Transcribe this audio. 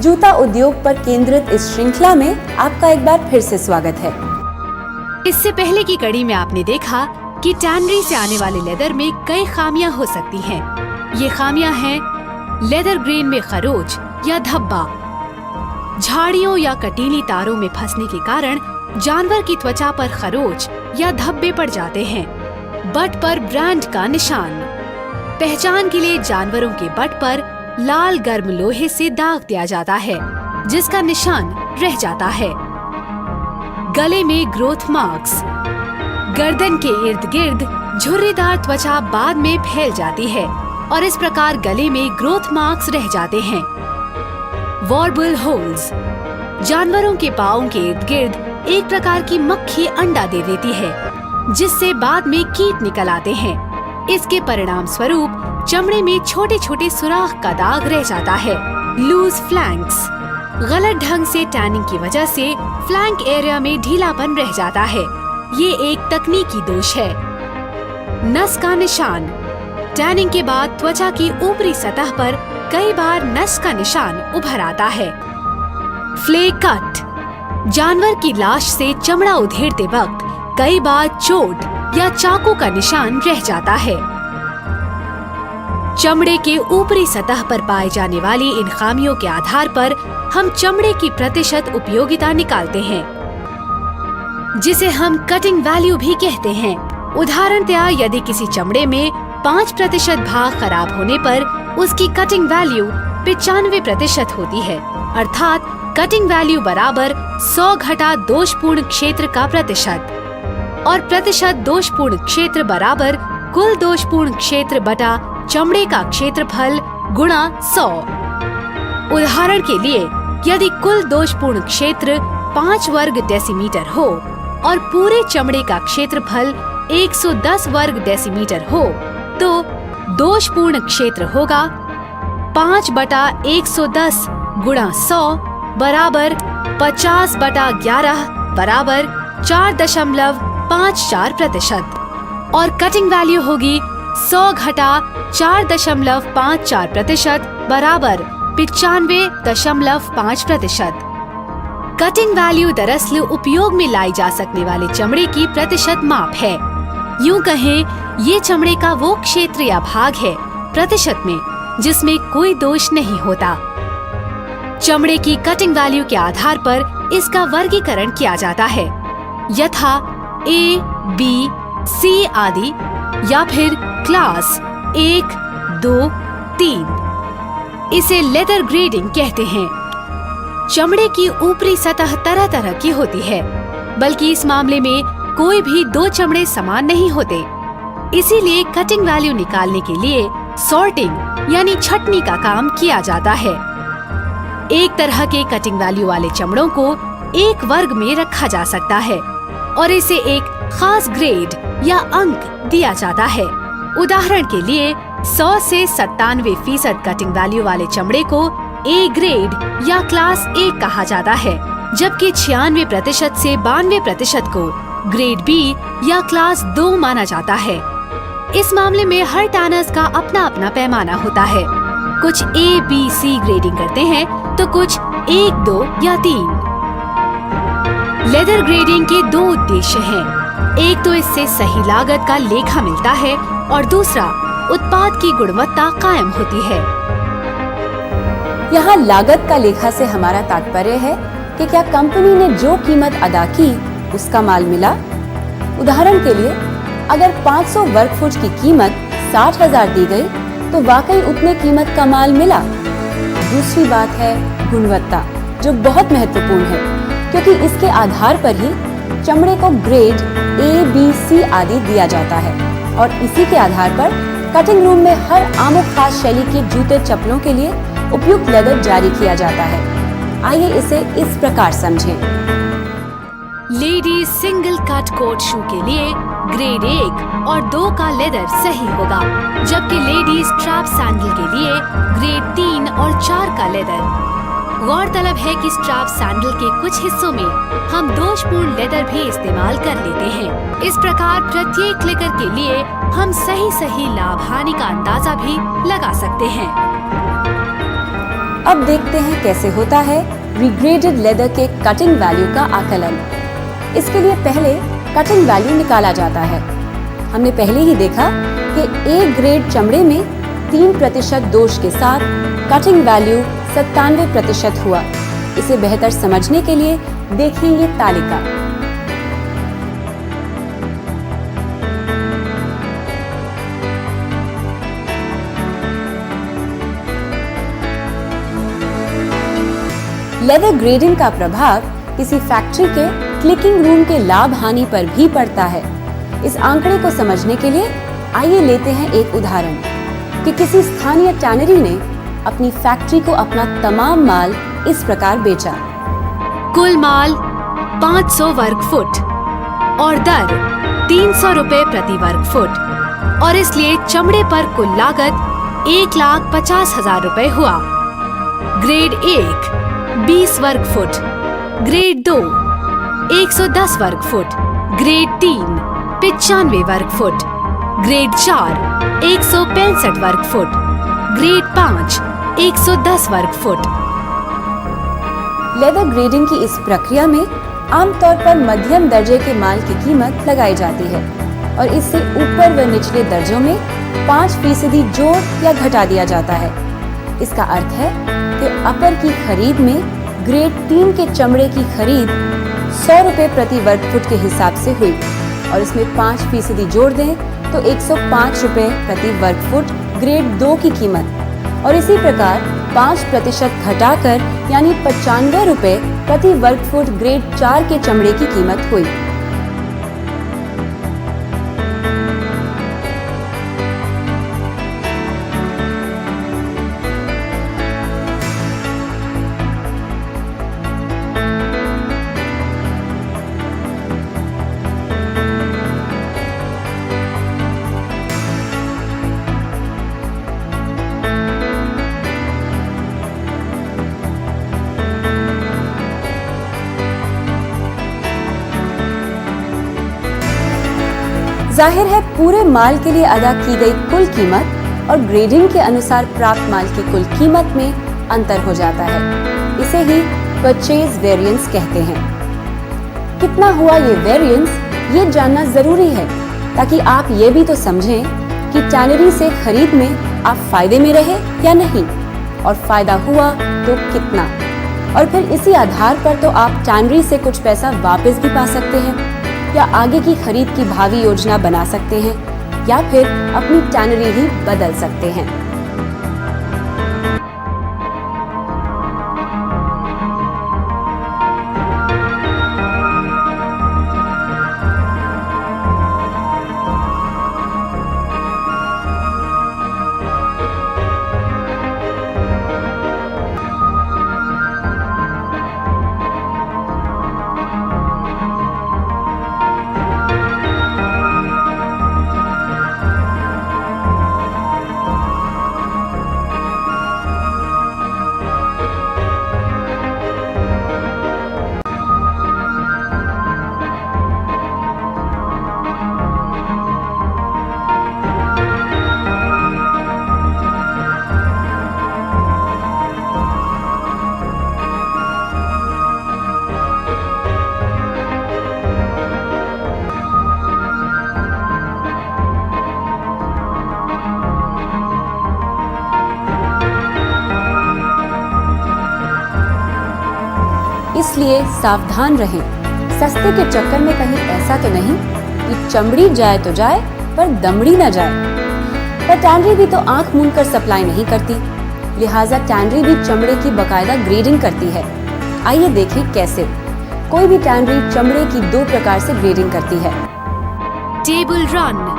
जूता उद्योग पर केंद्रित इस श्रृंखला में आपका एक बार फिर से स्वागत है। इससे पहले की कड़ी में आपने देखा कि टैनरी से आने वाले लेदर में कई खामियां हो सकती हैं। ये खामियां हैं लेदर ग्रेन में खरोच या धब्बा, झाड़ियों या कटीली तारों में फंसने के कारण जानवर की त्वचा पर खरोच या धब्बे पड़ जाते हैं। बट पर ब्रांड का निशान, पहचान के लिए जानवरों के बट पर लाल गर्म लोहे से दाग दिया जाता है जिसका निशान रह जाता है। गले में ग्रोथ मार्क्स, गर्दन के इर्द गिर्द झुर्रीदार त्वचा बाद में फैल जाती है और इस प्रकार गले में ग्रोथ मार्क्स रह जाते हैं। वॉर्बल होल्स, जानवरों के पाँव के इर्द गिर्द एक प्रकार की मक्खी अंडा दे देती है जिससे बाद में कीट निकल आते हैं। इसके परिणाम स्वरूप चमड़े में छोटे छोटे सुराख का दाग रह जाता है। लूज फ्लैंक्स, गलत ढंग से टैनिंग की वजह से फ्लैंक एरिया में ढीलापन रह जाता है। ये एक तकनीकी दोष है। नस का निशान, टैनिंग के बाद त्वचा की ऊपरी सतह पर कई बार नस का निशान उभर आता है। फ्ले कट, जानवर की लाश से चमड़ा उधेड़ते वक्त कई बार चोट या चाकू का निशान रह जाता है। चमड़े के ऊपरी सतह पर पाए जाने वाली इन खामियों के आधार पर हम चमड़े की प्रतिशत उपयोगिता निकालते हैं जिसे हम कटिंग वैल्यू भी कहते हैं। उदाहरणतया यदि किसी चमड़े में 5% भाग खराब होने पर उसकी कटिंग वैल्यू 95% होती है, अर्थात कटिंग वैल्यू बराबर 100 घटा दोषपूर्ण क्षेत्र का प्रतिशत, और प्रतिशत दोषपूर्ण क्षेत्र बराबर कुल दोषपूर्ण क्षेत्र बटा चमड़े का क्षेत्रफल गुणा 100। उदाहरण के लिए यदि कुल दोषपूर्ण क्षेत्र 5 वर्ग डेसीमीटर हो और पूरे चमड़े का क्षेत्रफल 110 वर्ग डेसीमीटर हो तो दोषपूर्ण क्षेत्र होगा 5/110 गुणा 100 बराबर 50/11 बराबर 4.54% और कटिंग वैल्यू होगी 100 घटा 4.54% बराबर 95.5%। कटिंग वैल्यू दरअसल उपयोग में लाई जा सकने वाले चमड़े की प्रतिशत माप है। यूं कहें, ये चमड़े का वो क्षेत्र या भाग है प्रतिशत में जिसमें कोई दोष नहीं होता। चमड़े की कटिंग वैल्यू के आधार पर इसका वर्गीकरण किया जाता है, यथा A, B, C आदि, या फिर क्लास 1, 2, 3। इसे लेदर ग्रेडिंग कहते हैं। चमड़े की ऊपरी सतह तरह तरह की होती है, बल्कि इस मामले में कोई भी दो चमड़े समान नहीं होते। इसीलिए कटिंग वैल्यू निकालने के लिए सॉर्टिंग यानी छटनी का काम किया जाता है। एक तरह के कटिंग वैल्यू वाले चमड़ों को एक वर्ग में रखा जा सकता है और इसे एक खास ग्रेड या अंक दिया जाता है। उदाहरण के लिए 100 से 97% कटिंग वैल्यू वाले चमड़े को A ग्रेड या क्लास A कहा जाता है, जबकि 96% से 92% को ग्रेड B या क्लास 2 माना जाता है। इस मामले में हर टैनर्स का अपना अपना पैमाना होता है। कुछ A, B, C ग्रेडिंग करते हैं तो कुछ 1, 2 या 3। लेदर ग्रेडिंग के दो उद्देश्य हैं। एक तो इससे सही लागत का लेखा मिलता है और दूसरा उत्पाद की गुणवत्ता कायम होती है। यहाँ लागत का लेखा से हमारा तात्पर्य है कि क्या कंपनी ने जो कीमत अदा की उसका माल मिला। उदाहरण के लिए अगर 500 वर्ग फुट की कीमत 60,000 दी गई तो वाकई उतने कीमत का माल मिला। दूसरी बात है गुणवत्ता, जो बहुत महत्वपूर्ण है क्योंकि इसके आधार पर ही चमड़े को ग्रेड A, B, C आदि दिया जाता है और इसी के आधार पर कटिंग रूम में हर आमो खास शैली के जूते चप्पलों के लिए उपयुक्त लेदर जारी किया जाता है। आइए इसे इस प्रकार समझें। लेडीज सिंगल कट कोट शू के लिए ग्रेड 1 और 2 का लेदर सही होगा, जबकि लेडीज स्ट्रैप सैंडल के लिए ग्रेड 3 और 4 का लेदर। गौरतलब है कि स्ट्रैप सैंडल के कुछ हिस्सों में हम दोषपूर्ण लेदर भी इस्तेमाल कर लेते हैं। इस प्रकार प्रत्येक क्लिकर के लिए हम सही लाभ हानि का अंदाजा भी लगा सकते हैं। अब देखते हैं कैसे होता है रिग्रेडेड लेदर के कटिंग वैल्यू का आकलन। इसके लिए पहले कटिंग वैल्यू निकाला जाता है। हमने पहले ही देखा कि ए ग्रेड चमड़े में 3% दोष के साथ कटिंग वैल्यू 97% हुआ। इसे बेहतर समझने के लिए देखें ये तालिका। लेदर ग्रेडिंग का प्रभाव किसी फैक्ट्री के क्लिकिंग रूम के लाभ हानि पर भी पड़ता है। इस आंकड़े को समझने के लिए आइए लेते हैं एक उदाहरण कि किसी स्थानीय टैनरी ने अपनी फैक्ट्री को अपना तमाम माल इस प्रकार बेचा। कुल माल 500 वर्ग फुट और दर 300 रुपए प्रति वर्ग फुट, और इसलिए चमड़े पर कुल लागत 1,50,000 रुपए हुआ। ग्रेड 1 20 वर्ग फुट, ग्रेड 2 110 वर्ग फुट, ग्रेड 3 95 वर्ग फुट, ग्रेड 4 165 वर्ग फुट, ग्रेड 5 110 वर्ग फुट। लेदर ग्रेडिंग की इस प्रक्रिया में आमतौर पर मध्यम दर्जे के माल की कीमत लगाई जाती है और इससे ऊपर व निचले दर्जों में 5% जोड़ या घटा दिया जाता है। इसका अर्थ है कि अपर की खरीद में ग्रेड 3 के चमड़े की खरीद 100 रुपए प्रति वर्ग फुट के हिसाब से हुई और इसमें 5% जोड़ दें तो 105 रुपए प्रति वर्ग फुट ग्रेड 2 की कीमत, और इसी प्रकार 5% घटाकर यानी 95 रुपए प्रति वर्ग फुट ग्रेड 4 के चमड़े की कीमत हुई। जाहिर है पूरे माल के लिए अदा की गई कुल कीमत और ग्रेडिंग के अनुसार प्राप्त माल की कुल कीमत में अंतर हो जाता है। इसे ही परचेज वेरिएंस कहते हैं। कितना हुआ ये वेरिएंस, ये जानना जरूरी है ताकि आप ये भी तो समझें कि टैनरी से खरीद में आप फायदे में रहे या नहीं, और फायदा हुआ तो कितना, और फिर इसी आधार पर तो आप टैनरी से कुछ पैसा वापस भी पा सकते हैं या आगे की खरीद की भावी योजना बना सकते हैं या फिर अपनी टैनरी ही बदल सकते हैं। इसलिए सावधान रहें, सस्ते के चक्कर में कहीं ऐसा तो नहीं कि चमड़ी जाए तो जाए पर दमड़ी न जाए। पर टैनरी भी तो आंख मूंद कर सप्लाई नहीं करती, लिहाजा टैनरी भी चमड़े की बकायदा ग्रेडिंग करती है। आइए देखें कैसे। कोई भी टैनरी चमड़े की 2 प्रकार से ग्रेडिंग करती है। Table run